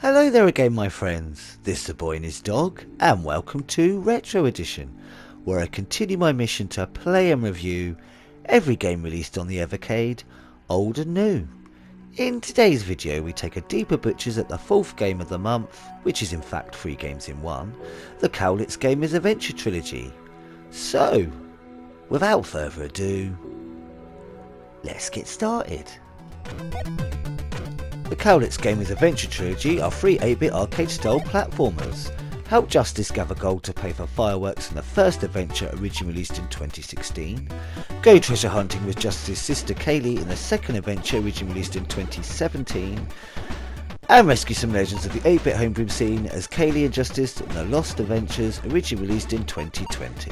Hello there again, my friends. This is the boy and his dog, and welcome to Retro Edition, where I continue my mission to play and review every game released on the Evercade, old and new. In today's video we take a deeper butchers at the fourth game of the month, which is in fact 3 games in one, the Cowlitz Gamers Adventure Trilogy. So, without further ado, let's get started. The Cowlitz Gamers Adventure Trilogy are 3 8-bit arcade style platformers. Help Justice gather gold to pay for fireworks in the first adventure originally released in 2016. Go treasure hunting with Justice's sister Kaylee in the second adventure originally released in 2017. And rescue some legends of the 8-bit homebrew scene as Kaylee and Justice in the Lost Adventures originally released in 2020.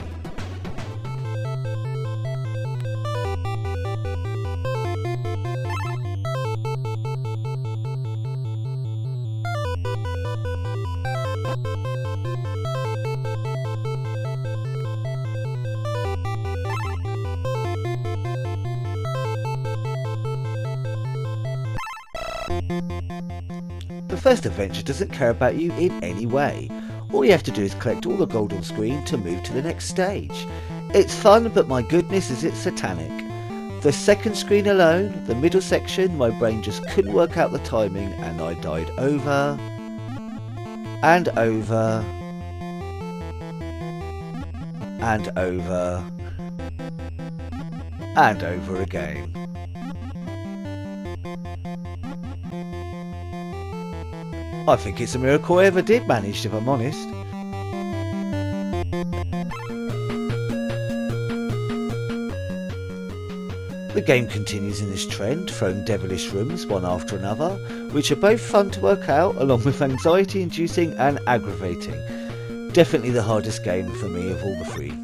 The first adventure doesn't care about you in any way. All you have to do is collect all the gold on screen to move to the next stage. It's fun, but my goodness is it satanic. The second screen alone, the middle section, my brain just couldn't work out the timing and I died over and over and over and over again. I think it's a miracle I ever did manage, if I'm honest. The game continues in this trend, throwing devilish rooms one after another, which are both fun to work out along with anxiety inducing and aggravating. Definitely the hardest game for me of all the 3.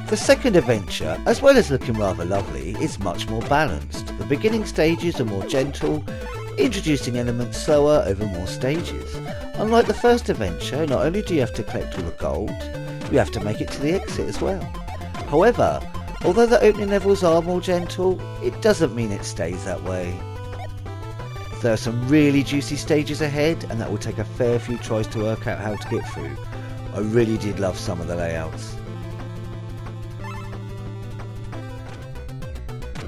The second adventure, as well as looking rather lovely, is much more balanced. The beginning stages are more gentle, introducing elements slower over more stages. Unlike the first adventure, not only do you have to collect all the gold, you have to make it to the exit as well. However, although the opening levels are more gentle, it doesn't mean it stays that way. There are some really juicy stages ahead, and that will take a fair few tries to work out how to get through. I really did love some of the layouts.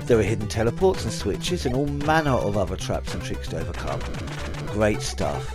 There are hidden teleports and switches and all manner of other traps and tricks to overcome. Great stuff.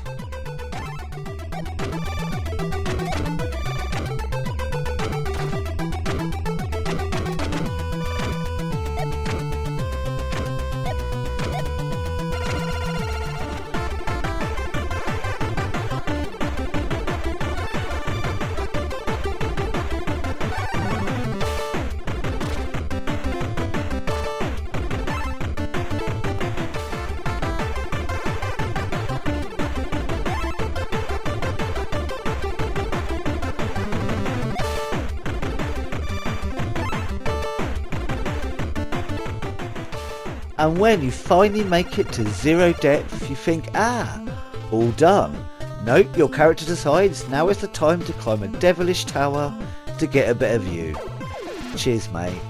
And when you finally make it to 0 depth, you think, all done. Nope, your character decides now is the time to climb a devilish tower to get a better view. Cheers, mate.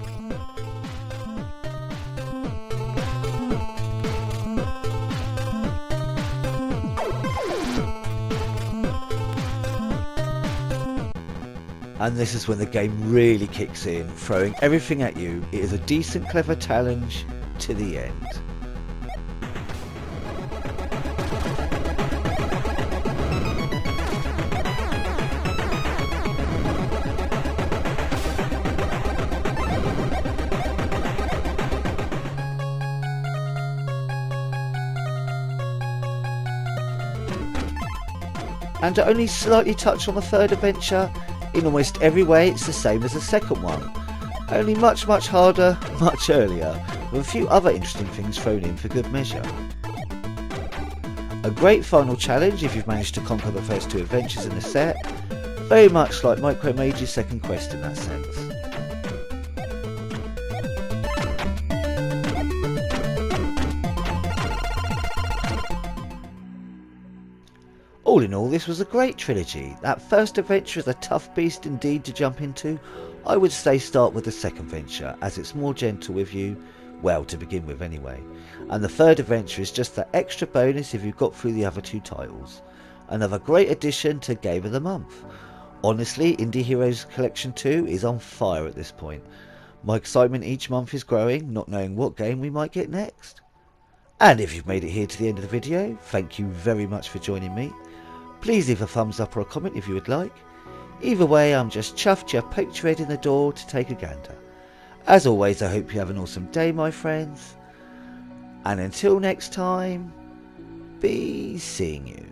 And this is when the game really kicks in, throwing everything at you. It is a decent, clever challenge to the end. And to only slightly touch on the third adventure, in almost every way it's the same as the second one, only much harder, much earlier, with a few other interesting things thrown in for good measure. A great final challenge if you've managed to conquer the first 2 adventures in the set, very much like Micro Mage's second quest in that sense. All in all, this was a great trilogy. That first adventure is a tough beast indeed to jump into. I would say start with the second venture, as it's more gentle with you, well, to begin with anyway. And the third adventure is just that extra bonus if you've got through the other two titles. Another great addition to Game of the Month. Honestly, Indie Heroes Collection 2 is on fire at this point. My excitement each month is growing, not knowing what game we might get next. And if you've made it here to the end of the video, thank you very much for joining me. Please leave a thumbs up or a comment if you would like. Either way, I'm just chuffed you poked your head in the door to take a gander. As always, I hope you have an awesome day, my friends. And until next time, be seeing you.